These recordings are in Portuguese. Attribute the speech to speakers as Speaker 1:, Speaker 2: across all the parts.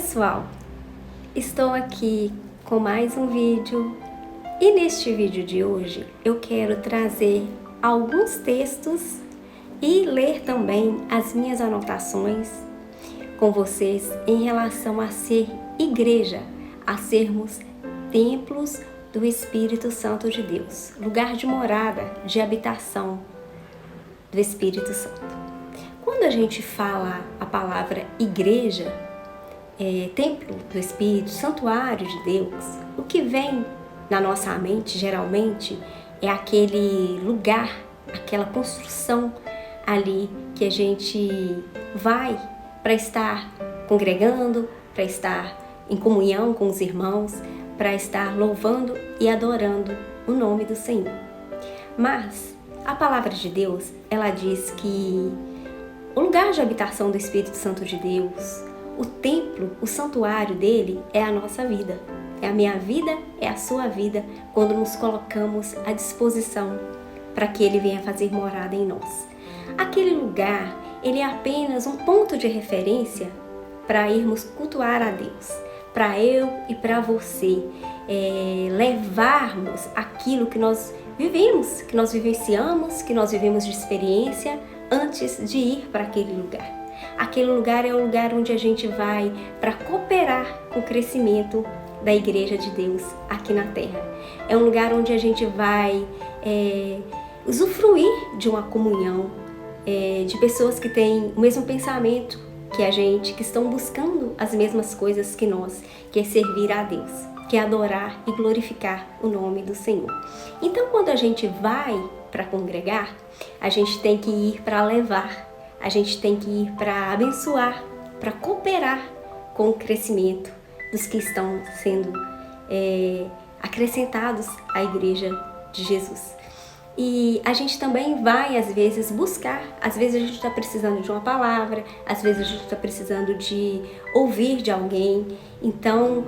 Speaker 1: pessoal, estou aqui com mais um vídeo e neste vídeo de hoje eu quero trazer alguns textos e ler também as minhas anotações com vocês em relação a ser igreja, a sermos templos do Espírito Santo de Deus, lugar de morada, de habitação do Espírito Santo. Quando a gente fala a palavra igreja, templo do Espírito, santuário de Deus, o que vem na nossa mente geralmente é aquele lugar, aquela construção ali que a gente vai para estar congregando, para estar em comunhão com os irmãos, para estar louvando e adorando o nome do Senhor. Mas a palavra de Deus, ela diz que o lugar de habitação do Espírito Santo de Deus, o templo, o santuário dele é a nossa vida. É a minha vida, é a sua vida, quando nos colocamos à disposição para que ele venha fazer morada em nós. Aquele lugar, ele é apenas um ponto de referência para irmos cultuar a Deus, para eu e para você levarmos aquilo que nós vivemos, que nós vivenciamos, que nós vivemos de experiência antes de ir para aquele lugar. Aquele lugar é o lugar onde a gente vai para cooperar com o crescimento da Igreja de Deus aqui na Terra. É um lugar onde a gente vai usufruir de uma comunhão de pessoas que têm o mesmo pensamento que a gente, que estão buscando as mesmas coisas que nós, que é servir a Deus, que é adorar e glorificar o nome do Senhor. Então, quando a gente vai para congregar, a gente tem que ir para levar, a gente tem que ir para abençoar, para cooperar com o crescimento dos que estão sendo acrescentados à Igreja de Jesus. E a gente também vai, às vezes, buscar, às vezes a gente está precisando de uma palavra, às vezes a gente está precisando de ouvir de alguém. Então,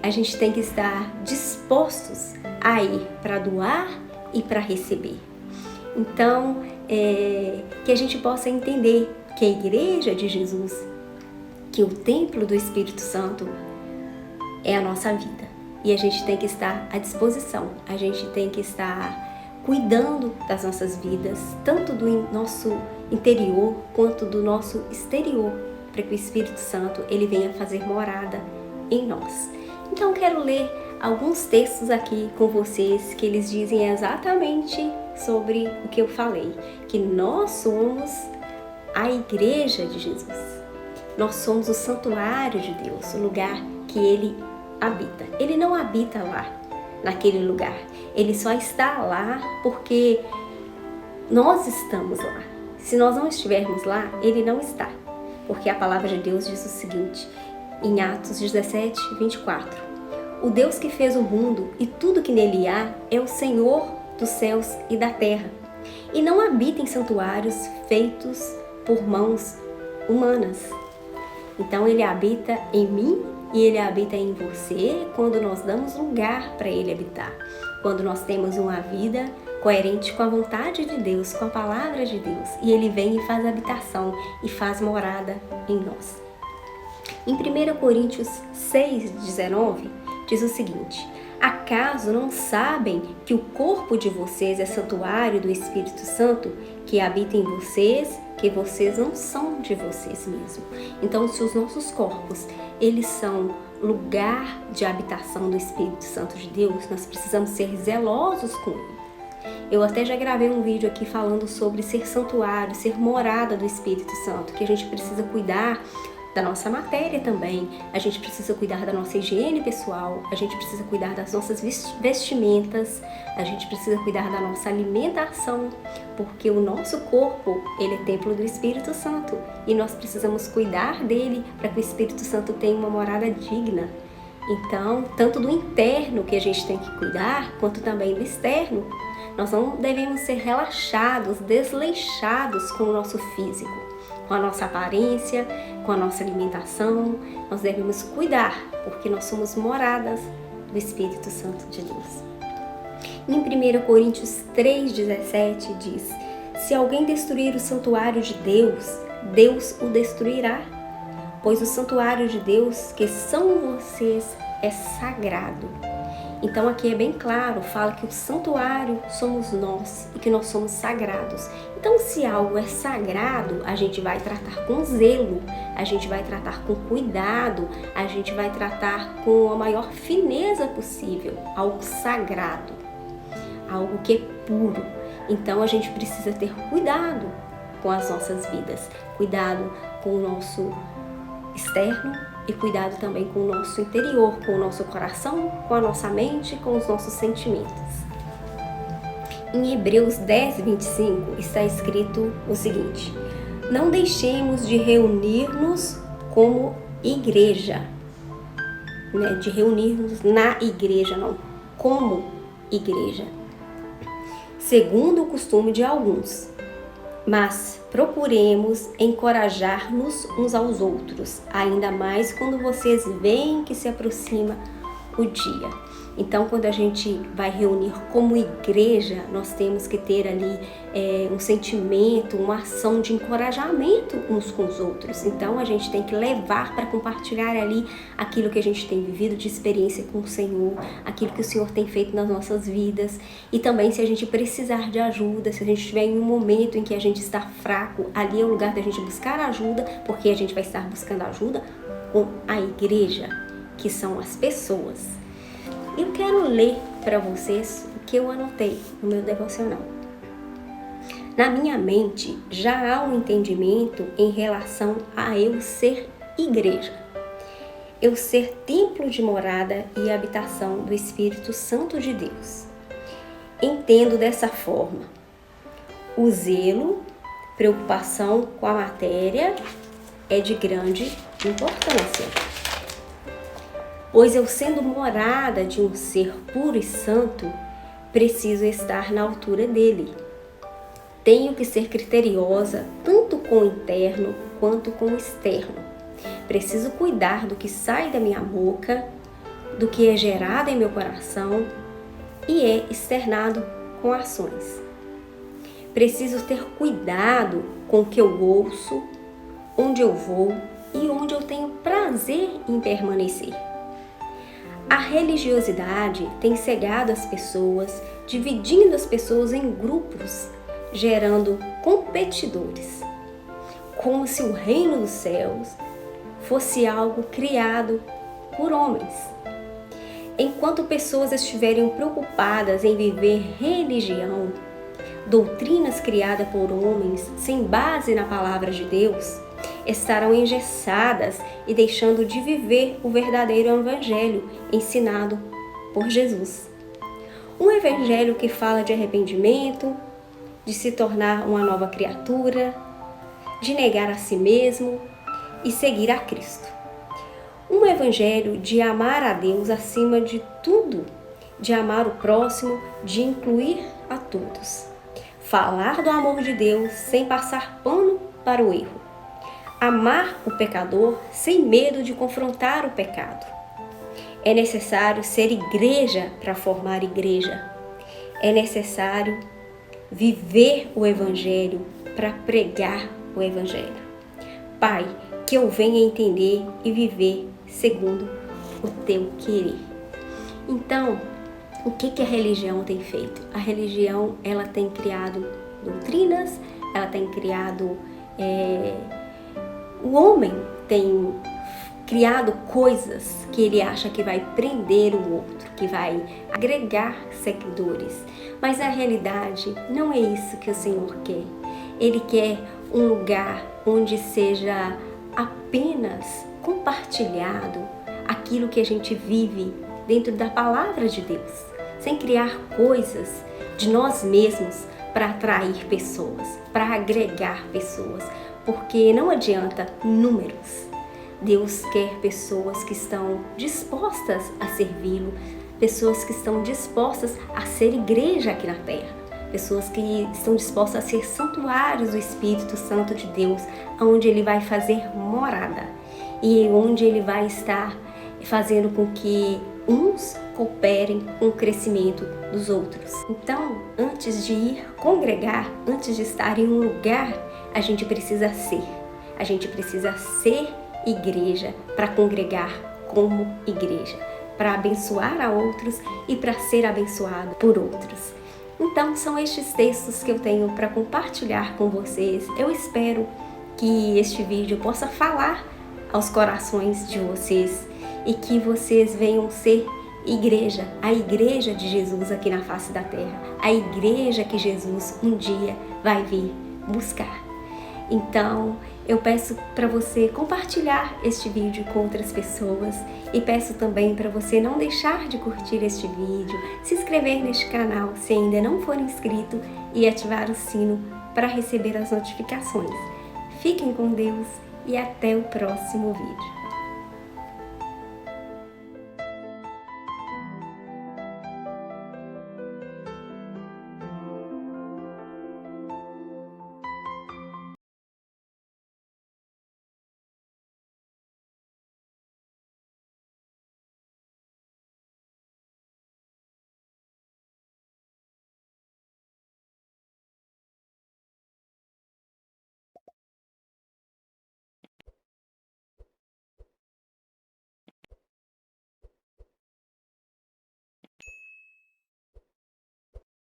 Speaker 1: a gente tem que estar dispostos a ir para doar e para receber. Então, que a gente possa entender que a Igreja de Jesus, que o templo do Espírito Santo é a nossa vida. E a gente tem que estar à disposição, a gente tem que estar cuidando das nossas vidas, tanto do nosso interior quanto do nosso exterior, para que o Espírito Santo ele venha fazer morada em nós. Então, quero ler alguns textos aqui com vocês que eles dizem exatamente sobre o que eu falei, que nós somos a Igreja de Jesus. Nós somos o santuário de Deus, o lugar que ele habita. Ele não habita lá, naquele lugar. Ele só está lá porque nós estamos lá. Se nós não estivermos lá, ele não está. Porque a palavra de Deus diz o seguinte, em Atos 17, 24. O Deus que fez o mundo e tudo que nele há é o Senhor dos céus e da terra. E não habita em santuários feitos por mãos humanas. Então ele habita em mim e ele habita em você quando nós damos lugar para ele habitar. Quando nós temos uma vida coerente com a vontade de Deus, com a palavra de Deus. E ele vem e faz habitação e faz morada em nós. Em 1 Coríntios 6, 19, diz o seguinte: acaso não sabem que o corpo de vocês é santuário do Espírito Santo, que habita em vocês, que vocês não são de vocês mesmos? Então, se os nossos corpos, eles são lugar de habitação do Espírito Santo de Deus, nós precisamos ser zelosos com ele. Eu até já gravei um vídeo aqui falando sobre ser santuário, ser morada do Espírito Santo, que a gente precisa cuidar da nossa matéria também, a gente precisa cuidar da nossa higiene pessoal, a gente precisa cuidar das nossas vestimentas, a gente precisa cuidar da nossa alimentação, porque o nosso corpo, ele é templo do Espírito Santo e nós precisamos cuidar dele para que o Espírito Santo tenha uma morada digna. Então, tanto do interno que a gente tem que cuidar, quanto também do externo. Nós não devemos ser relaxados, desleixados com o nosso físico, com a nossa aparência, com a nossa alimentação. Nós devemos cuidar, porque nós somos moradas do Espírito Santo de Deus. Em 1 Coríntios 3,17 diz: se alguém destruir o santuário de Deus, Deus o destruirá, pois o santuário de Deus, que são vocês, é sagrado. Então aqui é bem claro, fala que o santuário somos nós e que nós somos sagrados. Então se algo é sagrado, a gente vai tratar com zelo, a gente vai tratar com cuidado, a gente vai tratar com a maior fineza possível, algo sagrado, algo que é puro. Então a gente precisa ter cuidado com as nossas vidas, cuidado com o nosso externo e cuidado também com o nosso interior, com o nosso coração, com a nossa mente, com os nossos sentimentos. Em Hebreus 10, 25 está escrito o seguinte: não deixemos de reunir-nos como igreja, de reunir-nos na igreja, não, como igreja, segundo o costume de alguns, mas procuremos encorajar-nos uns aos outros, ainda mais quando vocês veem que se aproxima o dia. Então, quando a gente vai reunir como igreja, nós temos que ter ali um sentimento, uma ação de encorajamento uns com os outros. Então, a gente tem que levar para compartilhar ali aquilo que a gente tem vivido de experiência com o Senhor, aquilo que o Senhor tem feito nas nossas vidas. E também, se a gente precisar de ajuda, se a gente estiver em um momento em que a gente está fraco, ali é o lugar da gente buscar ajuda, porque a gente vai estar buscando ajuda com a igreja, que são as pessoas. Eu quero ler para vocês o que eu anotei no meu devocional. Na minha mente já há um entendimento em relação a eu ser igreja, eu ser templo de morada e habitação do Espírito Santo de Deus. Entendo dessa forma o zelo, preocupação com a matéria é de grande importância. Pois eu, sendo morada de um ser puro e santo, preciso estar na altura dele. Tenho que ser criteriosa tanto com o interno quanto com o externo. Preciso cuidar do que sai da minha boca, do que é gerado em meu coração e é externado com ações. Preciso ter cuidado com o que eu ouço, onde eu vou e onde eu tenho prazer em permanecer. A religiosidade tem cegado as pessoas, dividindo as pessoas em grupos, gerando competidores, como se o reino dos céus fosse algo criado por homens. Enquanto pessoas estiverem preocupadas em viver religião, doutrinas criadas por homens sem base na palavra de Deus, estarão engessadas e deixando de viver o verdadeiro evangelho ensinado por Jesus. Um evangelho que fala de arrependimento, de se tornar uma nova criatura, de negar a si mesmo e seguir a Cristo. Um evangelho de amar a Deus acima de tudo, de amar o próximo, de incluir a todos. Falar do amor de Deus sem passar pano para o erro. Amar o pecador sem medo de confrontar o pecado. É necessário ser igreja para formar igreja. É necessário viver o Evangelho para pregar o Evangelho. Pai, que eu venha entender e viver segundo o teu querer. Então, o que a religião tem feito? A religião, ela tem criado doutrinas, ela tem criado... O homem tem criado coisas que ele acha que vai prender o outro, que vai agregar seguidores. Mas na realidade não é isso que o Senhor quer. Ele quer um lugar onde seja apenas compartilhado aquilo que a gente vive dentro da palavra de Deus, sem criar coisas de nós mesmos para atrair pessoas, para agregar pessoas. Porque não adianta números. Deus quer pessoas que estão dispostas a servi-lo, pessoas que estão dispostas a ser igreja aqui na terra, pessoas que estão dispostas a ser santuários do Espírito Santo de Deus, onde Ele vai fazer morada e onde Ele vai estar fazendo com que uns cooperem com o crescimento dos outros. Então, antes de ir congregar, antes de estar em um lugar, a gente precisa ser igreja, para congregar como igreja, para abençoar a outros e para ser abençoado por outros. Então, são estes textos que eu tenho para compartilhar com vocês. Eu espero que este vídeo possa falar aos corações de vocês e que vocês venham ser igreja, a igreja de Jesus aqui na face da terra, a igreja que Jesus um dia vai vir buscar. Então, eu peço para você compartilhar este vídeo com outras pessoas e peço também para você não deixar de curtir este vídeo, se inscrever neste canal se ainda não for inscrito e ativar o sino para receber as notificações. Fiquem com Deus e até o próximo vídeo.